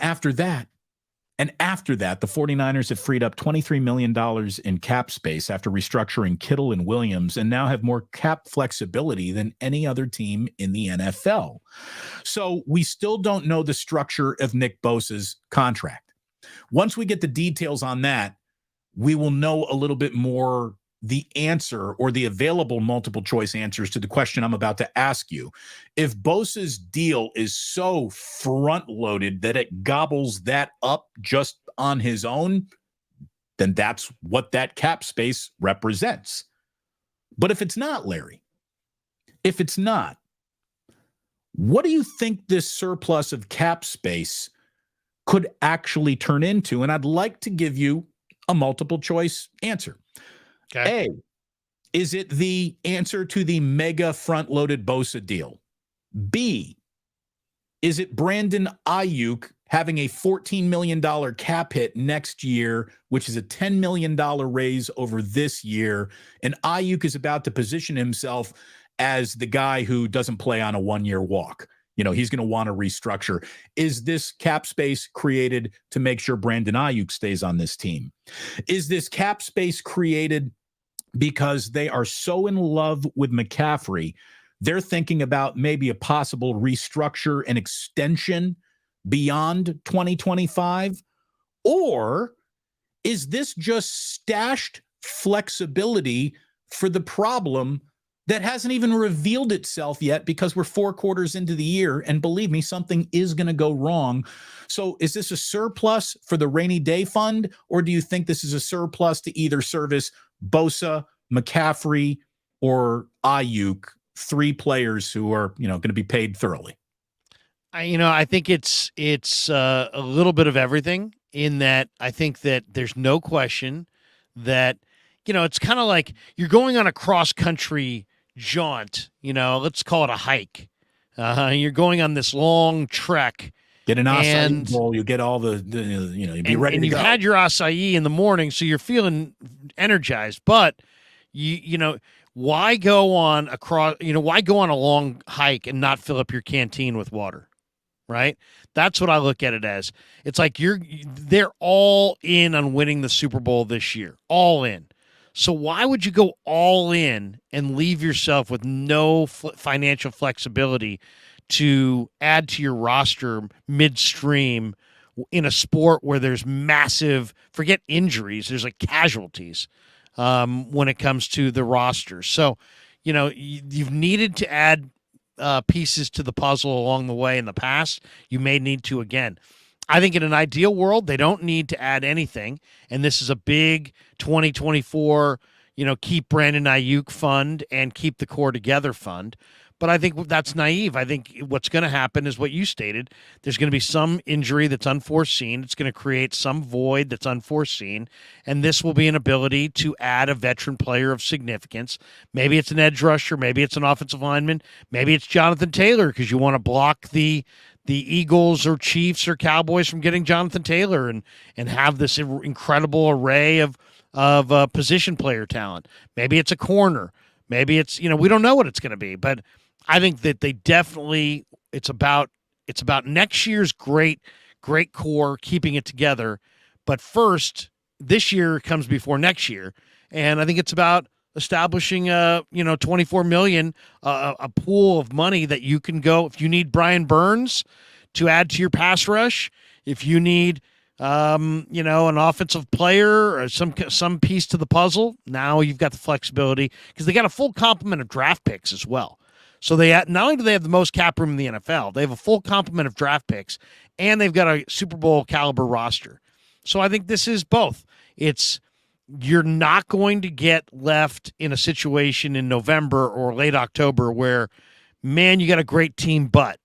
And after that, the 49ers have freed up $23 million in cap space after restructuring Kittle and Williams and now have more cap flexibility than any other team in the NFL. So we still don't know the structure of Nick Bosa's contract. Once we get the details on that, we will know a little bit more the answer or the available multiple choice answers to the question I'm about to ask you. If Bosa's deal is so front loaded that it gobbles that up just on his own, then that's what that cap space represents. But if it's not, Larry, if it's not, what do you think this surplus of cap space could actually turn into? And I'd like to give you a multiple choice answer. Okay. A, is it the answer to the mega front-loaded Bosa deal? B, is it Brandon Ayuk having a $14 million cap hit next year, which is a $10 million raise over this year, and Ayuk is about to position himself as the guy who doesn't play on a one-year walk? You know, he's going to want to restructure. Is this cap space created to make sure Brandon Ayuk stays on this team? Is this cap space created because they are so in love with McCaffrey, they're thinking about maybe a possible restructure and extension beyond 2025? Or is this just stashed flexibility for the problem that hasn't even revealed itself yet because we're 4 quarters into the year, and believe me, something is going to go wrong? So is this a surplus for the rainy day fund, or do you think this is a surplus to either service Bosa, McCaffrey, or Ayuk, 3 players who are, going to be paid thoroughly? I think it's a little bit of everything, in that I think that there's no question that, it's kind of like you're going on a cross-country jaunt, let's call it a hike. You're going on this long trek. Get an acai bowl, you get all the you'll be ready to go. And you've had your acai in the morning, so you're feeling energized. But why go on a long hike and not fill up your canteen with water, right? That's what I look at it as. It's like they're all in on winning the Super Bowl this year, all in. So why would you go all in and leave yourself with no financial flexibility to add to your roster midstream in a sport where there's massive, forget injuries, there's like casualties when it comes to the roster. So, you've needed to add pieces to the puzzle along the way in the past. You may need to again. I think in an ideal world, they don't need to add anything, and this is a big 2024, keep Brandon Ayuk fund and keep the core together fund. But I think that's naive. I think what's going to happen is what you stated. There's going to be some injury that's unforeseen. It's going to create some void that's unforeseen, and this will be an ability to add a veteran player of significance. Maybe it's an edge rusher. Maybe it's an offensive lineman. Maybe it's Jonathan Taylor because you want to block the Eagles or Chiefs or Cowboys from getting Jonathan Taylor and have this incredible array of position player talent. Maybe it's a corner. Maybe it's, we don't know what it's going to be, but I think that they definitely, it's about next year's great core, keeping it together. But first, this year comes before next year. And I think it's about establishing $24 million, a pool of money that you can go. If you need Brian Burns to add to your pass rush, if you need, an offensive player or some piece to the puzzle, now you've got the flexibility because they got a full complement of draft picks as well. So not only do they have the most cap room in the NFL, they have a full complement of draft picks, and they've got a Super Bowl caliber roster. So I think this is both. You're not going to get left in a situation in November or late October where, man, you got a great team, but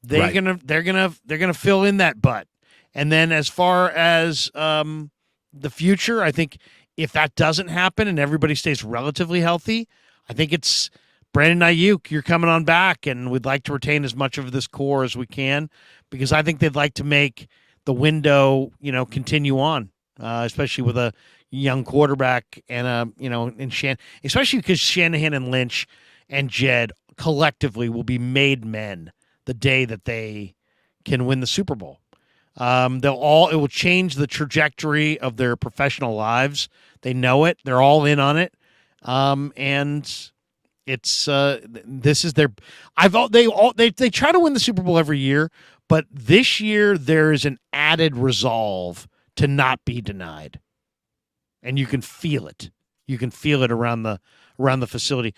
they're gonna fill in that but. And then as far as the future, I think if that doesn't happen and everybody stays relatively healthy, I think it's Brandon Ayuk, you're coming on back, and we'd like to retain as much of this core as we can because I think they'd like to make the window, continue on, especially with a young quarterback and especially because Shanahan and Lynch and Jed collectively will be made men the day that they can win the Super Bowl. It will change the trajectory of their professional lives. They know it. They're all in on it. And it's this is their they try to win the Super Bowl every year, but this year there is an added resolve to not be denied. And you can feel it. You can feel it around the facility.